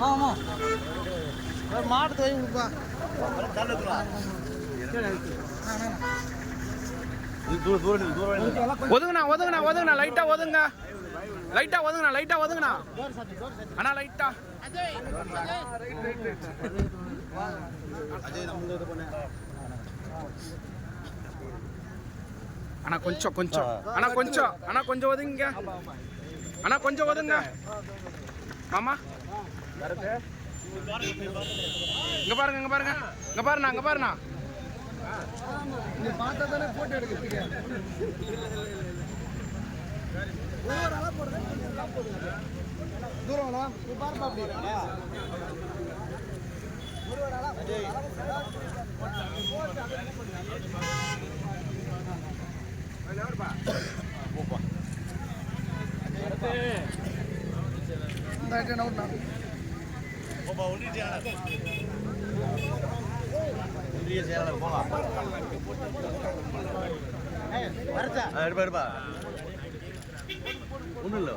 ஆமா மாடு தோய் கொடுப்பா ஒதுங்கண்ணா ஒதுங்கண்ணா ஒதுங்கண்ணா லைட்டா ஒதுங்க லைட்டா ஒதுங்கண்ணா லைட்டா ஒதுங்கண்ணா அண்ணா லைட்டா அண்ணா கொஞ்சம் கொஞ்சம் அண்ணா கொஞ்சம் அண்ணா கொஞ்சம் ஒதுங்க அண்ணா கொஞ்சம் ஒதுங்க மாமா இங்க பாருங்க இங்க பாருங்க இங்க பாருண்ணா இங்க பாருண்ணா பார்த்தா தானே போட்டோ எடுக்கிறதுக்கு தூரம் பாருப்பா அப்படி எடுப்பா ஒன்றும் இல்லை